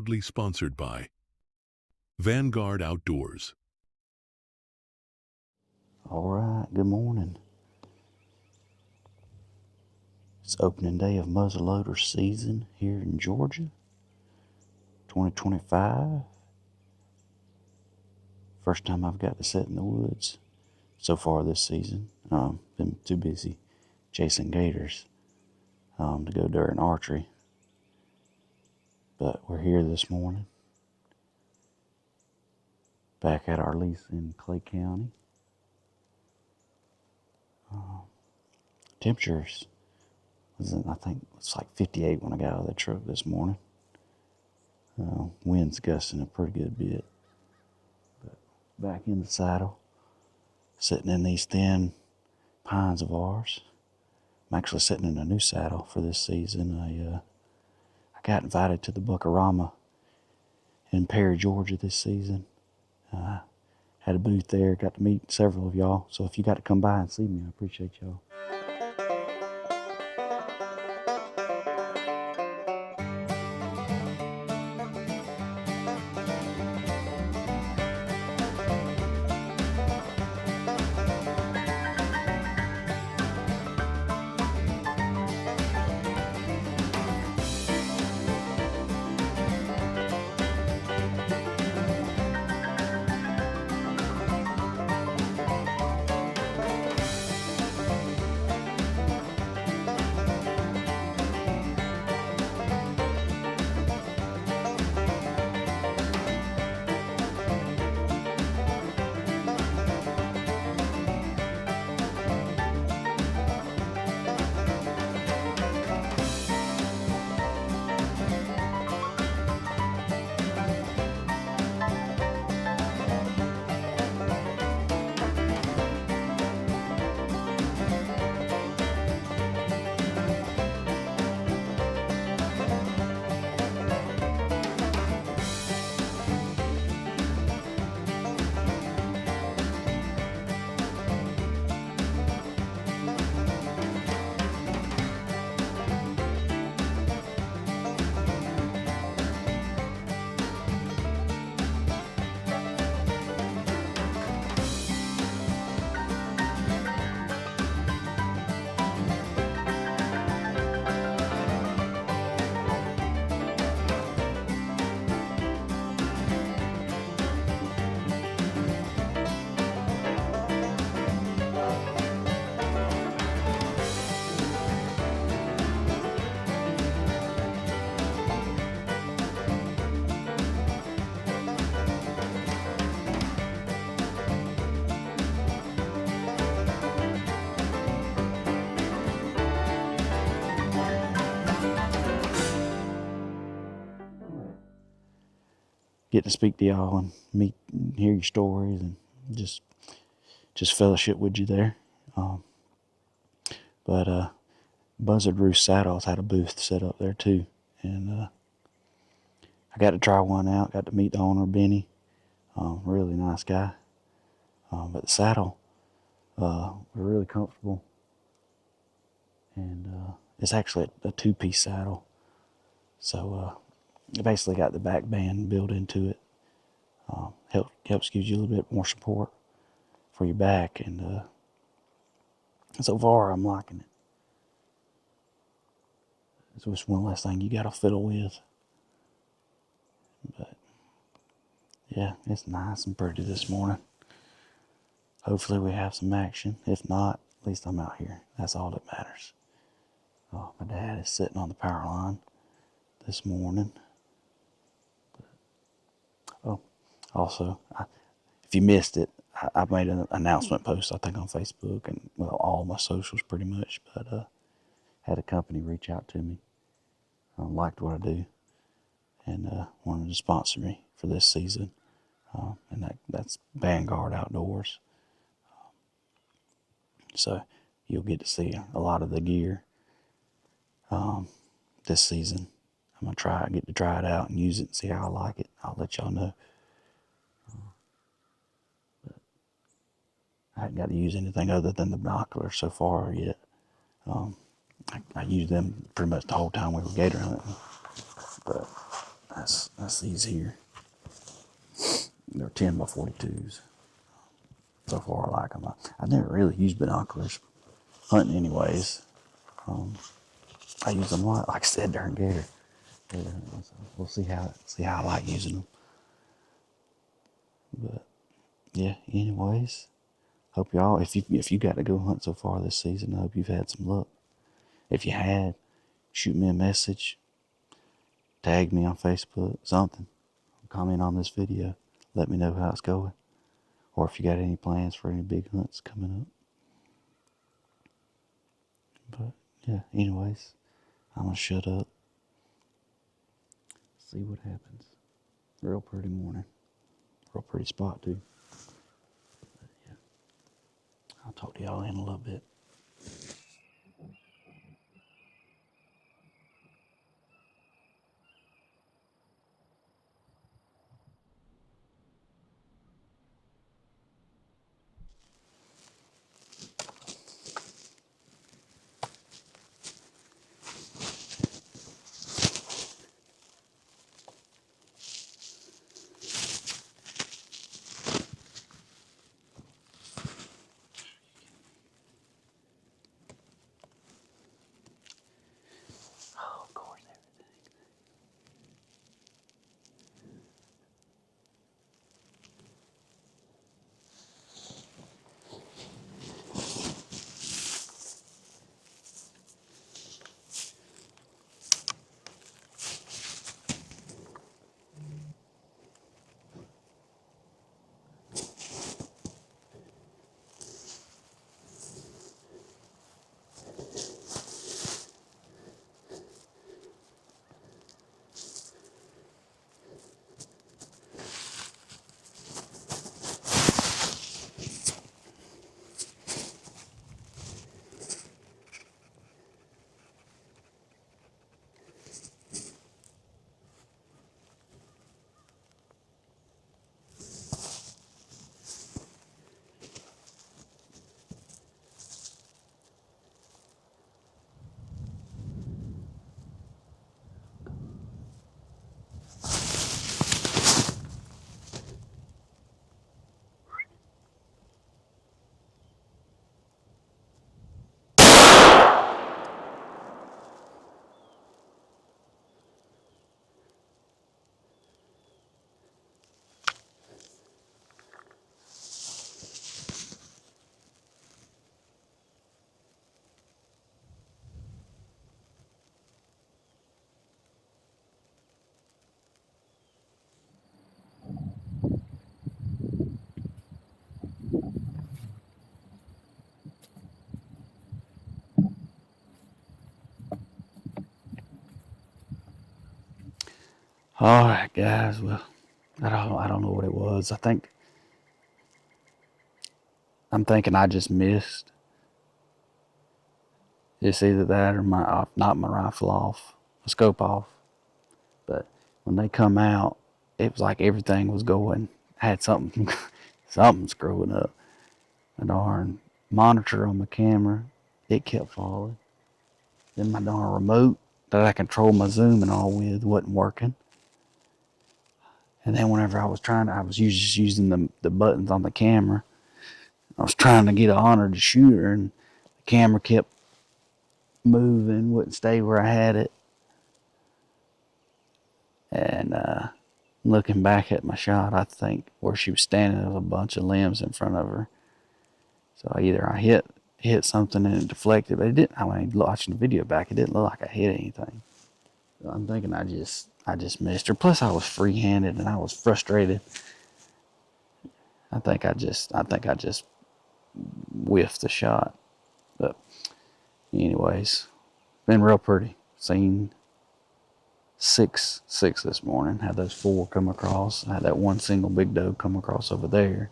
proudly sponsored by Vanguard Outdoors. All right, good morning. It's opening day of muzzleloader season here in Georgia, 2025. First time I've got to sit in the woods so far this season. Been too busy chasing gators to go during archery. But we're here this morning, back at our lease in Clay County. Temperatures, I think it's like 58 when I got out of the truck this morning. Wind's gusting a pretty good bit. But back in the saddle, sitting in these thin pines of ours. I'm actually sitting in a new saddle for this season. I got invited to the Buckarama in Perry, Georgia this season. Had a booth there, got to meet several of y'all. So if you got to come by and see me, I appreciate y'all. Get to speak to y'all and meet and hear your stories and just fellowship with you there. But Buzzard Roost Saddles had a booth set up there too, and I got to try one out. Got to meet the owner, Benny. Really nice guy. But the saddle, were really comfortable, and it's actually a two-piece saddle. So it basically got the back band built into it. Helps gives you a little bit more support for your back, and so far I'm liking it. It's just one less thing you got to fiddle with. But yeah, it's nice and pretty this morning. Hopefully we have some action. If not, at least I'm out here. That's all that matters. Oh, my dad is sitting on the power line this morning. Oh, also, if you missed it, I made an announcement post, I think, on Facebook and, well, all my socials pretty much. But had a company reach out to me. Liked what I do, and wanted to sponsor me for this season. And that's Vanguard Outdoors. So you'll get to see a lot of the gear this season. I'm going to get to try it out and use it and see how I like it. I'll let y'all know. But I haven't got to use anything other than the binoculars so far yet. I used them pretty much the whole time we were gator hunting. But That's these here. They're 10x42s. So far, I like them. I never really used binoculars hunting, anyways. I use them a lot, like I said, during gator. So we'll see how I like using them. But yeah, anyways, hope y'all, if you got to go hunt so far this season, I hope you've had some luck. If you had, shoot me a message, tag me on Facebook, something. Comment on this video. Let me know how it's going. Or if you got any plans for any big hunts coming up. But yeah, anyways, I'm gonna shut up. See what happens. Real pretty morning. Real pretty spot too. But yeah, I'll talk to y'all in a little bit. Oh, of course, everything. All right, guys. Well, I don't know what it was. I'm thinking I just missed. It's either that or not my rifle off, my scope off. But when they come out, it was like everything was going. I had something screwing up. The darn monitor on my camera, it kept falling. Then my darn remote that I control my zoom and all with wasn't working. And then whenever I was just using the buttons on the camera. I was trying to get an honor to shoot her, and the camera kept moving, wouldn't stay where I had it. And looking back at my shot, I think where she was standing, there was a bunch of limbs in front of her. So either I hit something and it deflected, but it didn't. I mean, watching the video back, it didn't look like I hit anything. So I'm thinking I just missed her. Plus, I was free-handed and I was frustrated. I think I just whiffed the shot. But anyways, been real pretty. Seen six this morning. Had those 4 come across. I had that one single big doe come across over there.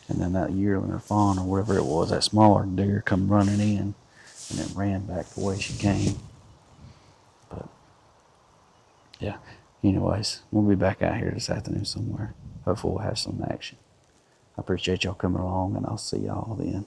And then that yearling or fawn or whatever it was, that smaller deer come running in and then ran back the way she came. But yeah, anyways, we'll be back out here this afternoon somewhere. Hopefully we'll have some action. I appreciate y'all coming along, and I'll see y'all then.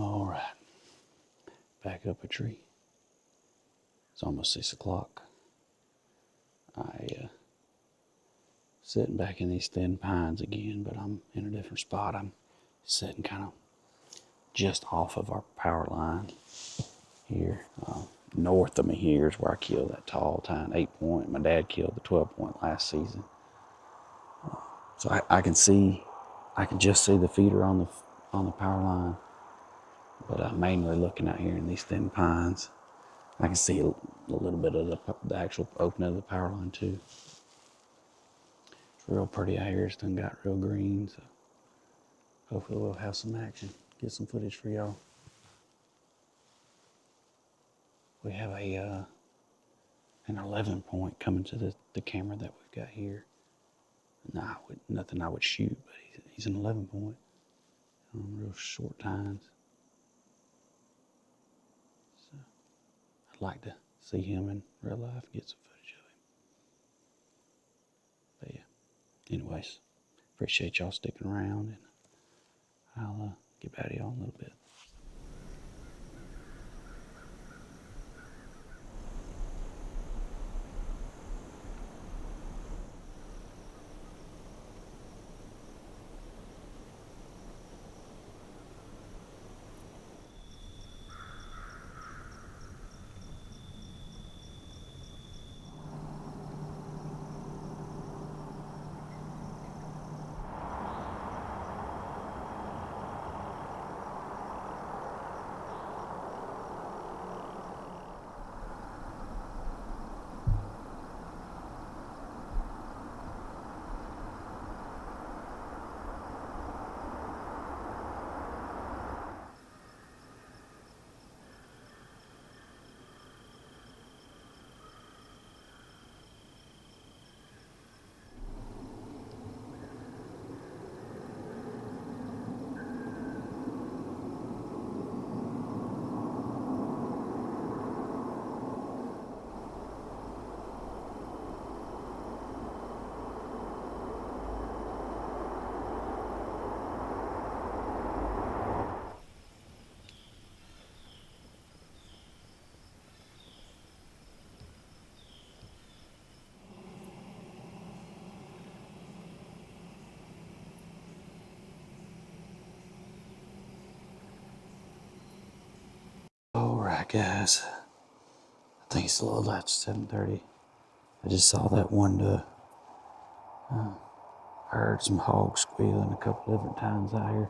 All right, back up a tree. It's almost 6 o'clock. Sitting back in these thin pines again, but I'm in a different spot. I'm sitting kind of just off of our power line here. North of me here is where I killed that tall tine 8-point. My dad killed the 12-point last season. So I can just see the feeder on the power line, but I'm mainly looking out here in these thin pines. I can see a little bit of the actual opening of the power line too. It's real pretty out here. It's done got real green, so hopefully we'll have some action, get some footage for y'all. We have an 11-point coming to the camera that we've got here. Nothing I would shoot, but he's an 11-point. Real short tines. So I'd like to see him in real life, get some footage of him. But yeah, anyways, appreciate y'all sticking around, and I'll get back to y'all in a little bit. Alright guys, I think it's a little after 7:30. I just saw that window. I heard some hogs squealing a couple different times out here.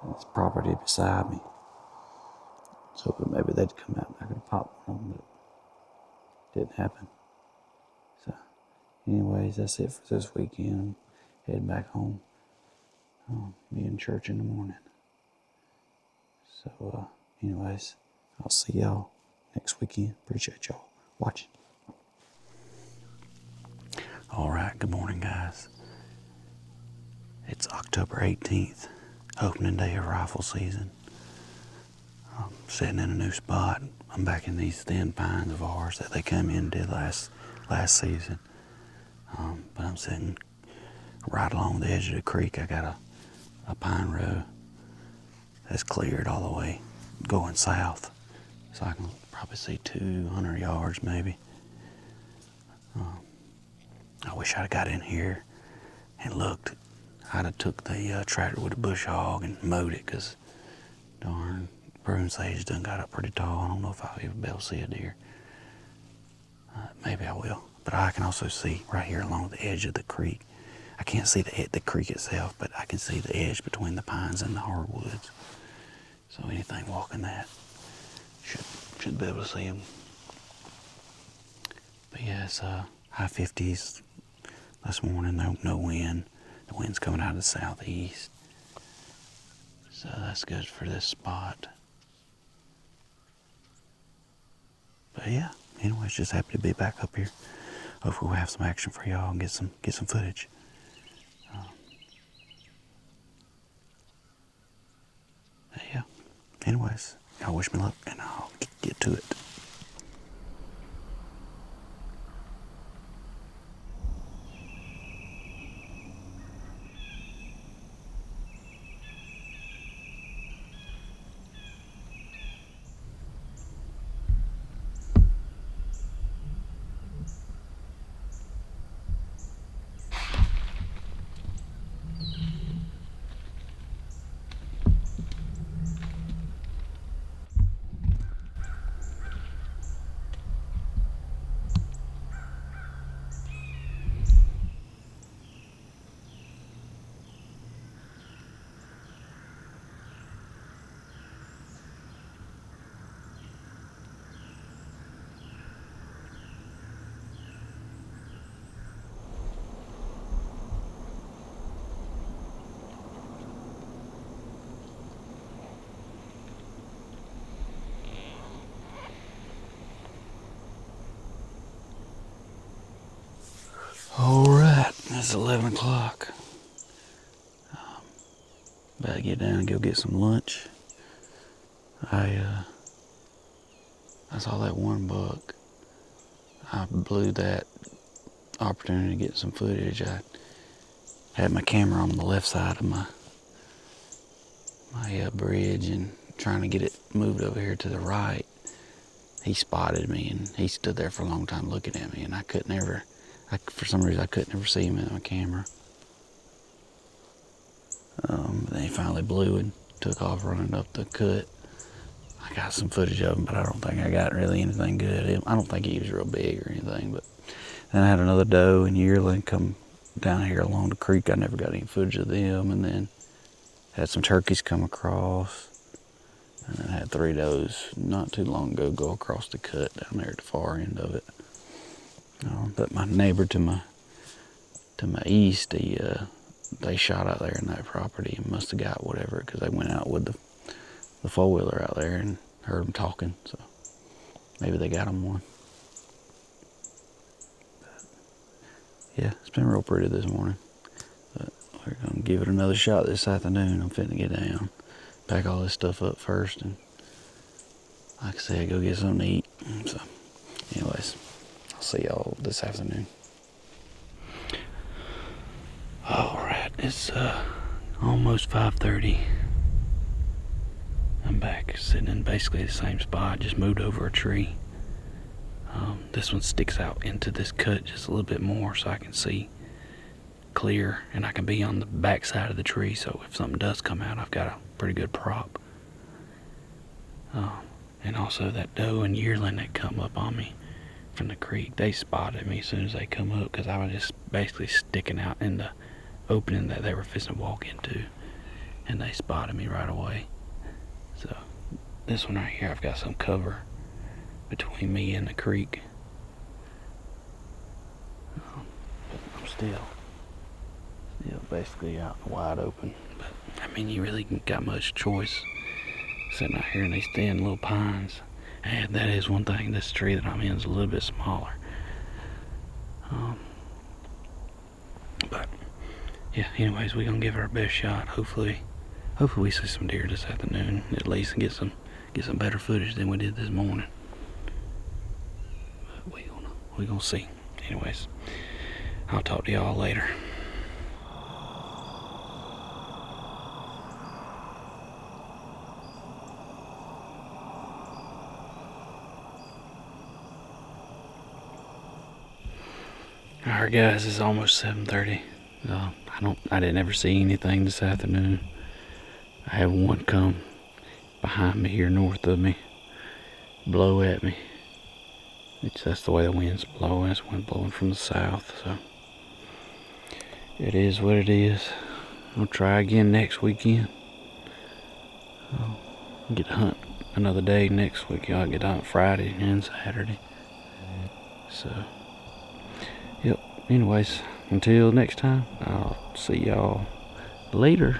And it's property beside me. So maybe they'd come out and I could have popped one, but it didn't happen. So anyways, that's it for this weekend. I'm heading back home. Be in church in the morning. So anyways, I'll see y'all next weekend. Appreciate y'all watching. All right, good morning, guys. It's October 18th, opening day of rifle season. I'm sitting in a new spot. I'm back in these thin pines of ours that they come in and did last season. But I'm sitting right along the edge of the creek. I got a pine row that's cleared all the way going south. So I can probably see 200 yards maybe. I wish I'd have got in here and looked. I'd have took the tractor with the bush hog and mowed it, because darn, prune sage done got up pretty tall. I don't know if I'll even be able to see a deer. Maybe I will. But I can also see right here along the edge of the creek. I can't see the creek itself, but I can see the edge between the pines and the hardwoods. So anything walking that should be able to see them. But yeah, it's high 50s this morning. No wind. The wind's coming out of the southeast. So that's good for this spot. But yeah, anyways, just happy to be back up here. Hopefully we'll have some action for y'all and get some footage. But yeah, anyways, y'all wish me luck and I'll get to it. It's 11 o'clock. About to get down and go get some lunch. I saw that one buck. I blew that opportunity to get some footage. I had my camera on the left side of my bridge and trying to get it moved over here to the right. He spotted me and he stood there for a long time looking at me, and for some reason I couldn't ever see him in my camera. Then he finally blew and took off running up the cut. I got some footage of him, but I don't think I got really anything good. I don't think he was real big or anything. But then I had another doe and yearling come down here along the creek. I never got any footage of them. And then had some turkeys come across. And then I had 3 does not too long ago go across the cut down there at the far end of it. But my neighbor to my east, they shot out there in that property and must have got whatever, because they went out with the 4-wheeler out there and heard them talking. So maybe they got them one. But yeah, it's been real pretty this morning. But we're gonna give it another shot this afternoon. I'm finna get down, pack all this stuff up first, and like I said, go get something to eat. So anyways, I'll see y'all this afternoon. Alright, it's almost 5:30. I'm back sitting in basically the same spot, just moved over a tree. This one sticks out into this cut just a little bit more so I can see clear, and I can be on the back side of the tree, so if something does come out, I've got a pretty good prop. And also that doe and yearling that come up on me from the creek, they spotted me as soon as they come up, because I was just basically sticking out in the opening that they were fixing to walk into, and they spotted me right away. So this one right here, I've got some cover between me and the creek. But I'm still basically out in the wide open. But I mean, you really ain't got much choice sitting out here in these thin little pines. And that is one thing, this tree that I'm in is a little bit smaller. But yeah, anyways, we're gonna give it our best shot. Hopefully we see some deer this afternoon at least, and get some better footage than we did this morning. But we gonna see. Anyways, I'll talk to y'all later. Alright guys, it's almost 7:30. I didn't ever see anything this afternoon. I had one come behind me here north of me, blow at me. That's the way the wind's blowing. It's wind blowing from the south, so it is what it is. I'll try again next weekend. I'll get to hunt another day next week. I'll get to hunt Friday and Saturday. So yep, anyways, until next time, I'll see y'all later.